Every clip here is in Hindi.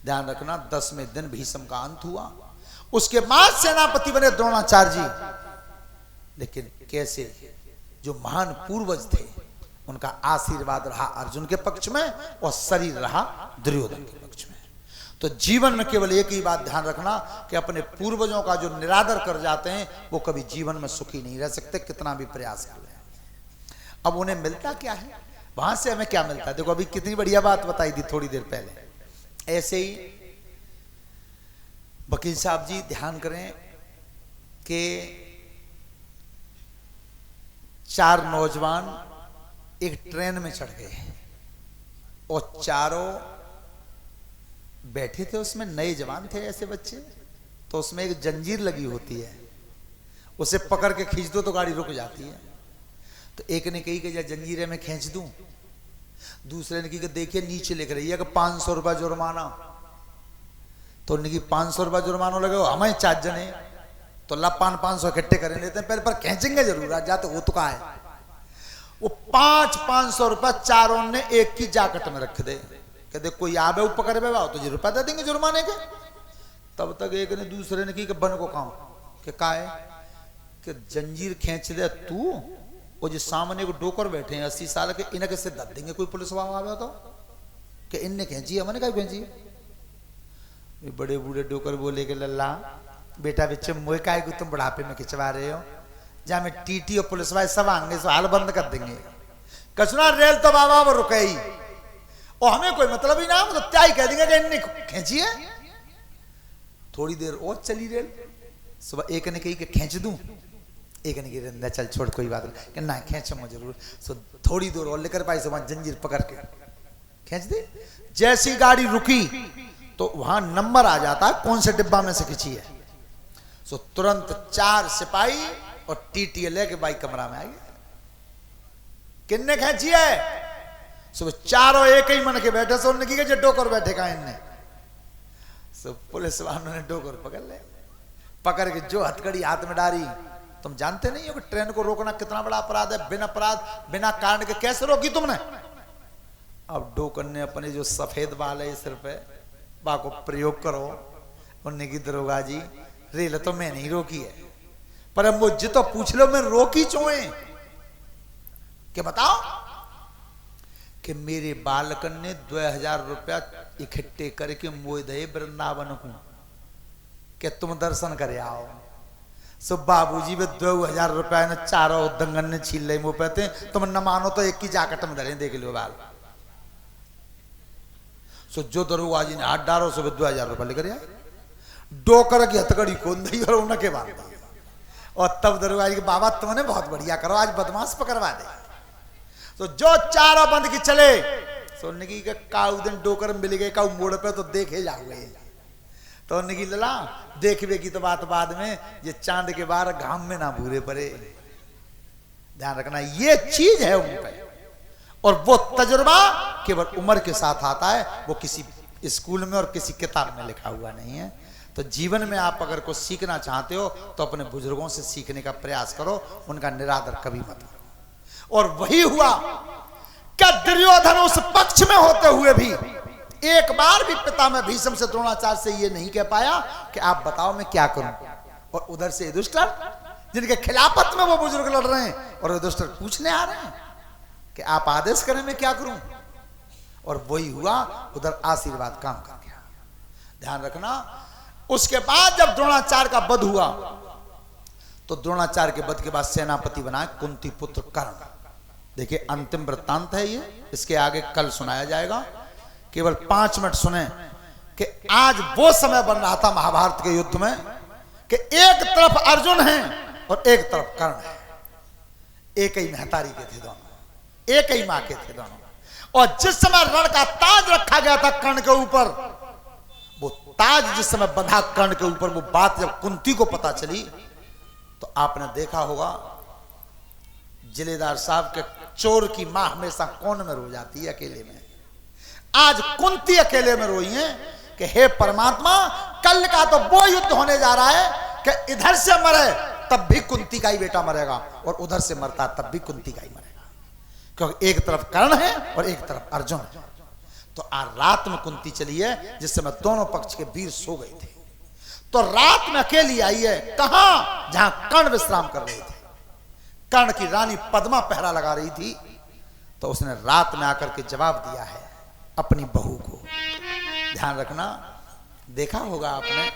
ध्यान रखना 10वें दिन भीष्म का अंत हुआ। उसके बाद सेनापति बने द्रोणाचार्य जी। लेकिन कैसे जो महान पूर्वज थे उनका आशीर्वाद रहा अर्जुन के पक्ष में और शरीर रहा दुर्योधन के पक्ष में। तो जीवन में केवल एक ही बात ध्यान रखना कि अपने पूर्वजों का जो निरादर कर जाते हैं वो कभी जीवन में सुखी नहीं रह सकते, कितना भी प्रयास कर लें। अब उन्हें मिलता क्या है, वहां से हमें क्या मिलता है? देखो अभी कितनी बढ़िया बात बताई थी थोड़ी देर पहले। ऐसे ही वकील साहब जी ध्यान करें कि 4 नौजवान एक ट्रेन में चढ़ गए और चारों बैठे थे, उसमें नए जवान थे ऐसे बच्चे। तो उसमें एक जंजीर लगी होती है, उसे पकड़ के खींच दो तो गाड़ी रुक जाती है। तो एक ने कही कि जंजीरे में खींच दूं, दूसरे ने कही कि देखिए नीचे लिख रही है कि 500 रुपया जुर्माना। तो उन्होंने की 500 रुपया जुर्माना लगे, हमें 4 जने तो लपान 500 इकट्ठे कर लेते हैं पहले, पर खींचेंगे जरूर, आज जाते हो तो का है। वो 500 रुपया चारों ने एक की जाकट में रख दे, कहते कोई आवे ऊपर करे बेवा तो जी रुपया दे देंगे जुर्माने के। तब तक एक ने दूसरे ने की कि बन को काम कि का है कि जंजीर खींच दे तू, वो जो सामने को डोकर बैठे हैं 80 साल के, इन्हें कैसे दे देंगे कोई पुलिस वाला आवे तो कि इनने खींची, हमने क्या खींची। बड़े बूढ़े डोकर बोले कि लल्ला बेटा बच्चे मोए काय को तुम बुढ़ापे में खिंचवा रहे हो, जहां में टीटी और पुलिस वाले सब आएंगे तो हाल बंद कर देंगे। कसना रेल तो बाबा वो रुके ही और हमें कोई मतलब ही ना, तो क्या ही कह देंगे कि इनने खींची है। थोड़ी देर और चली रेल, सुबह एक ने कही कि खींच दूं, एक ने कही चल छोड़ कोई बात नहीं, कि ना खींचूंगा जरूर। सो थोड़ी दूर और लेकर पाई, सुबह जंजीर पकड़ के खींच दे। जैसी गाड़ी रुकी तो वहां नंबर आ जाता है कौन से डिब्बा में से खींची है। सो तुरंत 4 सिपाही और टीटी लेके बाई कमरा में आ गए। किन्ने खींची है? सुबह चारों एक ही मन के बैठे, सो उन्होंने की डोकर बैठे का इनने। सो पुलिस वालों ने डोकर पकड़ ले, पकड़ के जो हथकड़ी हाथ में डाली। तुम जानते नहीं हो कि ट्रेन को रोकना कितना बड़ा अपराध है, बिना अपराध बिना कारण के कैसे रोकी तुमने। अब डोकर ने अपने जो सफेद बाल है सिर पे बा को प्रयोग करो। उन्होंने की दरोगा जी रेल तो मैं नहीं रोकी है, पर अब मुझे तो पूछ लो मैं रोकी चोए कि बताओ कि मेरे बालकन ने 2000 रुपया इकट्ठे करके मोह दे वृंदावन को कि तुम दर्शन करे आओ। सो बाबूजी वे 2000 रुपया ने चारों दंगन ने छीन ले मुंह पे, तुम न मानो तो एक की जाकट में धरे देख लो बाल। सो जो दरोगा जी ने हाथ डालो सो 2000 रुपया लेकर आए, डोकर की हथकड़ी खोल दी और उनके बांध दी। और तब दरोगा जी के बाबा तुमने बहुत बढ़िया करो, आज बदमाश पकड़वा दे। तो जो चारों बंद की चले, सोने की काऊ दिन डोकर मिल गए काऊ मोड़ पे तो देखे जाओगे। तो उन्हें की लला देखवे की तो बात बाद में, ये चांद के बाहर घाम में ना भूरे पड़े। ध्यान रखना ये चीज है उन पे। और वो तजुर्बा केवल उम्र के साथ आता है, वो किसी स्कूल में और किसी किताब में लिखा हुआ नहीं है। तो जीवन में आप अगर कुछ सीखना चाहते हो तो अपने बुजुर्गों से सीखने का प्रयास करो, उनका निरादर कभी मत करो। और वही हुआ क्या दुर्योधन उस पक्ष में होते हुए भी एक बार भी पितामह भीष्म से द्रोणाचार्य से ये नहीं कह पाया कि आप बताओ मैं क्या करूं। और उधर से युधिष्ठिर जिनके खिलाफत में वो बुजुर्ग लड़ रहे हैं और युधिष्ठिर पूछने आ रहे हैं कि आप आदेश करें मैं क्या करूं। और वही हुआ, उधर आशीर्वाद काम कर गया। ध्यान रखना उसके बाद जब द्रोणाचार्य का वध हुआ तो द्रोणाचार्य के वध के बाद सेनापति बनाए कुंती पुत्र कर्ण। देखिए अंतिम वृत्तांत है ये, इसके आगे कल सुनाया जाएगा। केवल 5 मिनट सुने कि आज वो समय बन रहा था महाभारत के युद्ध में कि एक तरफ अर्जुन है और एक तरफ कर्ण है। एक ही महतारी के थे दोनों, एक ही मां के थे दोनों। और जिस समय रण का ताज रखा गया था कर्ण के ऊपर, वो ताज जिस समय बंधा कर्ण के ऊपर, वो बात जब कुंती को पता चली तो आपने देखा होगा जिलेदार साहब के चोर की मां हमेशा कौन में रो जाती है अकेले में। आज कुंती अकेले में रोई है कि हे परमात्मा कल का तो वो युद्ध होने जा रहा है कि इधर से मरे तब भी कुंती का ही बेटा मरेगा और उधर से मरता तब भी कुंती का ही मरेगा, क्योंकि एक तरफ कर्ण है और एक तरफ अर्जुन है। तो आज रात में कुंती चली है, जिस समय दोनों पक्ष के वीर सो गए थे। तो रात में अकेली आई है, कहां? जहां कर्ण विश्राम कर रहे थे। कर्ण की रानी पद्मा पहरा लगा रही थी। तो उसने रात में आकर के जवाब दिया है अपनी बहू को। ध्यान रखना, देखा होगा आपने,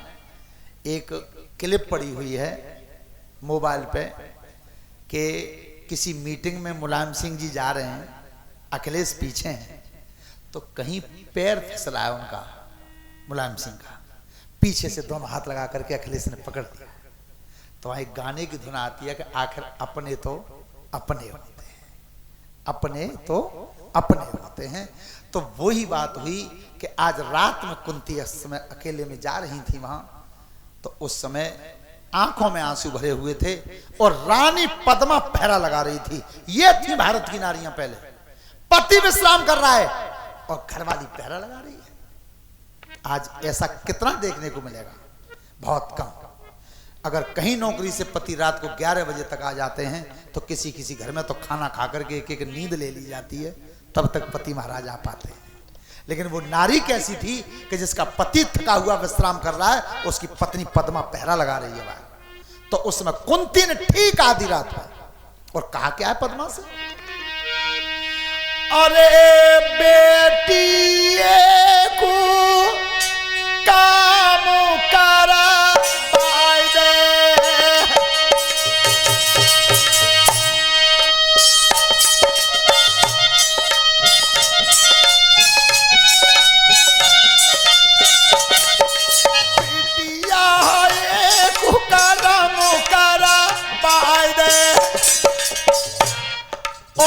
एक क्लिप पड़ी हुई है मोबाइल पे कि किसी मीटिंग में मुलायम सिंह जी जा रहे हैं, अखिलेश पीछे हैं, तो कहीं पैर फिसला है उनका, मुलायम सिंह का, पीछे से दोनों हाथ लगा करके अखिलेश ने पकड़ दिया। तो वहां एक गाने की धुन आती है कि आखिर अपने तो अपने होते हैं, अपने तो अपने होते हैं। तो वही बात हुई कि आज रात में कुंती उस समय अकेले में जा रही थी वहां, तो उस समय आंखों में आंसू भरे हुए थे और रानी पद्मा पहरा लगा रही थी। ये थी भारत की नारियां। पहले पति विश्राम कर रहा है और घरवाली पहरा लगा रही है। आज ऐसा कितना देखने को मिलेगा? बहुत कम। अगर कहीं नौकरी से पति रात को 11 बजे तक आ जाते हैं तो किसी किसी घर में तो खाना खा करके एक एक नींद ले ली जाती है, तब तक पति महाराज आ पाते हैं। लेकिन वो नारी कैसी थी कि जिसका पति थका हुआ विश्राम कर रहा है, उसकी पत्नी पद्मा पहरा लगा रही है। तो उसमें कुंती ने ठीक आधी रात में और कहा क्या है पद्मा से, अरे बेटी को काम करा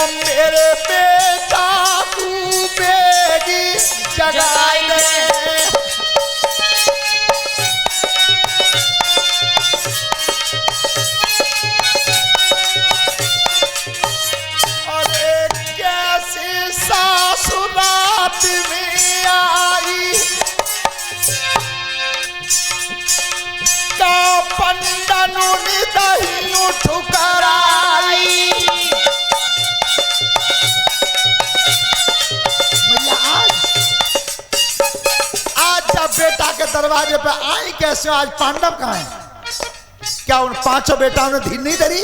मेरे बेटा तू बेगी जगाई दे। अरे कैसे सासु रात में आई, का पंडनु दही ठुकराई। बेटा के दरवाजे पे आई कैसे? आज पांडव कहां है? क्या उन पांचों बेटाओं ने धीर नहीं धरी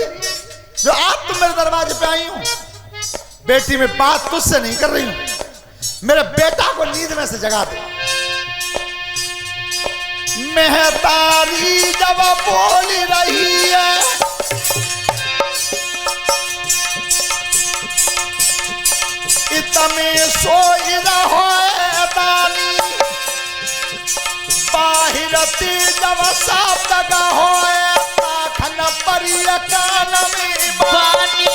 जो आज तुम मेरे दरवाजे पे आई हूं? बेटी में बात तुझसे नहीं कर रही हूं, मेरे बेटा को नींद में से जगा दे। मेहतारी जब बोल रही है, इतने सोई रहो दानी, बाहिरती जब साफ लगा होए, आखन परिया कान में बानी।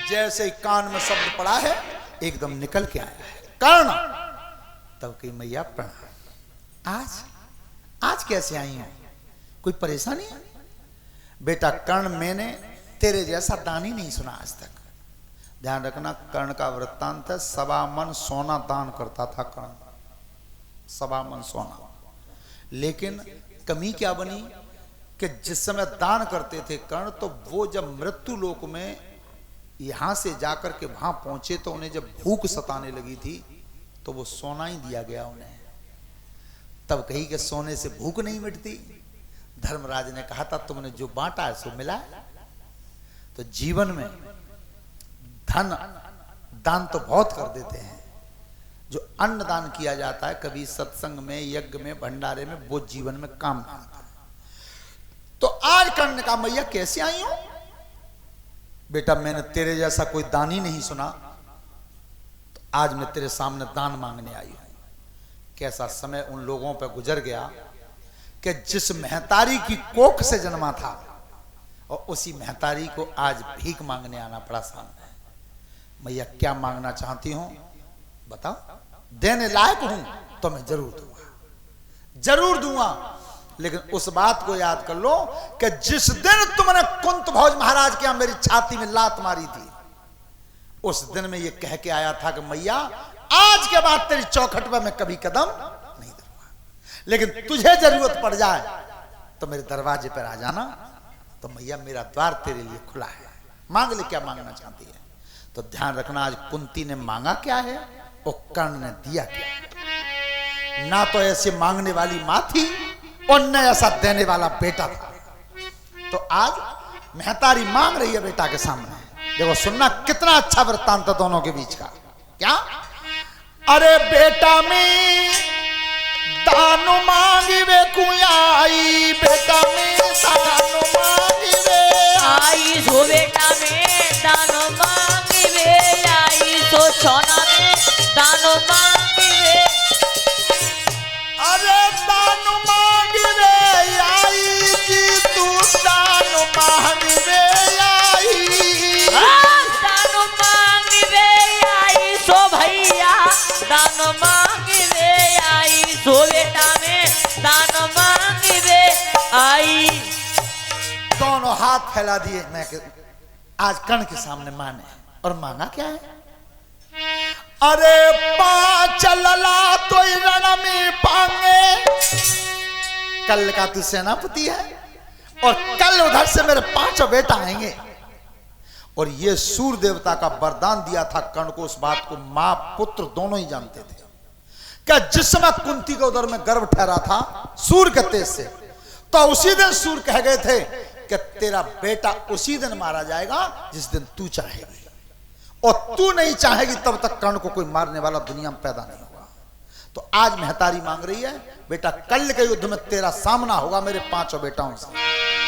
जैसे ही कान में शब्द पड़ा है, एकदम निकल के आया है कर्ण। तब कही मैया प्रणाम, आज कैसे आई हो? कोई परेशानी है? बेटा कर्ण, मैंने तेरे जैसा दान ही नहीं सुना आज तक। ध्यान रखना, कर्ण का वृत्तांत है, 1.25 मन सोना दान करता था कर्ण, 1.25 मन सोना। लेकिन कमी क्या बनी कि जिस समय दान करते थे कर्ण, तो वो जब मृत्यु लोक में यहां से जाकर के वहां पहुंचे, तो उन्हें जब भूख सताने लगी थी तो वो सोना ही दिया गया उन्हें। तब कही कि सोने से भूख नहीं मिटती। धर्मराज ने कहा था तुमने जो बांटा है सो मिला है। तो जीवन में धन दान तो बहुत कर देते हैं, जो अन्न दान किया जाता है कभी सत्संग में, यज्ञ में, भंडारे में, वो जीवन में काम आता है। तो आज कर्ण ने कहा मैया कैसे आई हो? बेटा मैंने तेरे जैसा कोई दान ही नहीं सुना, तो आज मैं तेरे सामने दान मांगने आई हूं। कैसा समय उन लोगों पर गुजर गया कि जिस महतारी की कोख से जन्मा था और उसी महतारी को आज भीख मांगने आना पड़ा सामने। मैया क्या मांगना चाहती हूं बताओ, देने लायक हूं तो मैं जरूर दूंगा, जरूर दूंगा। लेकिन उस बात को याद कर लो कि जिस दिन तुमने कुंत भोज महाराज के यहां मेरी छाती में लात मारी थी, उस दिन में ये कह के आया था कि मैया आज के बाद तेरी चौखट पर मैं कभी कदम नहीं धरूंगा, लेकिन तुझे जरूरत पड़ जाए तो मेरे दरवाजे पर आ जाना, तो मैया मेरा द्वार तेरे लिए खुला है, मांग ले क्या मांगना चाहती है। तो ध्यान रखना, आज कुंती ने मांगा क्या है और कर्ण ने दिया क्या है। ना तो ऐसे मांगने वाली मां थी और न ऐसा देने वाला बेटा था। तो आज महतारी मांग रही है बेटा के सामने। देखो सुनना कितना अच्छा वृत्तांत दोनों के बीच का। क्या? अरे बेटा में दान मांगी वे कुआई, बेटा में दान मांगी वे आई सो, बेटा में दान मांगी वे आई सो, सोना में दान मांगी वे। अरे दान मांगी वे आई जी, तू दान मांगी वे आई, दान मांगी वे आई सो भैया, दान मांगी वे आई सो, बेटा में दान मांगी वे आई। दोनों हाथ फैला दिए मैं आज कर्ण के सामने माने। और मांगा क्या है? अरे पांच लला तो रण में पांगे, कल का तू सेनापति है और कल उधर से मेरे 5 बेटा आएंगे। और ये सूर्य देवता का वरदान दिया था कर्ण को। उस बात को मां पुत्र दोनों ही जानते थे। क्या जिस समय कुंती के उदर में गर्भ ठहरा था सूर्य के तेज से, तो उसी दिन सूर्य कह गए थे कि तेरा बेटा उसी दिन मारा जाएगा जिस दिन तू चाहेगी, और तू नहीं चाहेगी तब तक कर्ण को कोई मारने वाला दुनिया में पैदा नहीं होगा। तो आज महतारी मांग रही है बेटा कल के युद्ध में तेरा सामना होगा मेरे 5 बेटाओं से।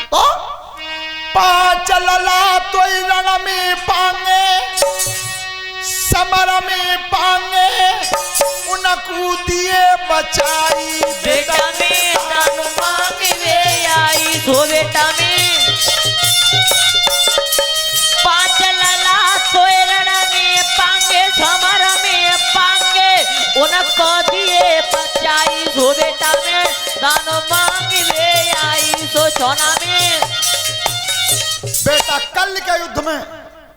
तो 5 लला तो रण में पांगे, समर में पांगे, उनको दिए बचाई, बेटा में दान मांगी वे आई सो, बेटा में 5 लला सोए रण में पांगे, समर में पांगे, उनको दिए बचाई सो, बेटा में दान मांगी वे आई सो, सोना में। बेटा कल के युद्ध में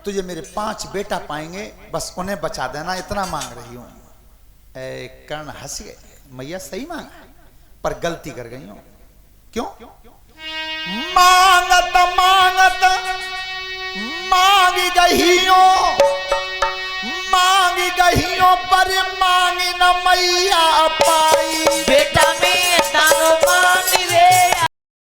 तुझे मेरे 5 बेटा पाएंगे, बस उन्हें बचा देना, इतना मांग रही हूं। कर्ण हंस गए, मैया सही मांगा पर गलती कर गई हूं। क्यों? मांगत मांगत मांगी गहियों, मांगी गहियों पर मांगी न मैया पाई, बेटा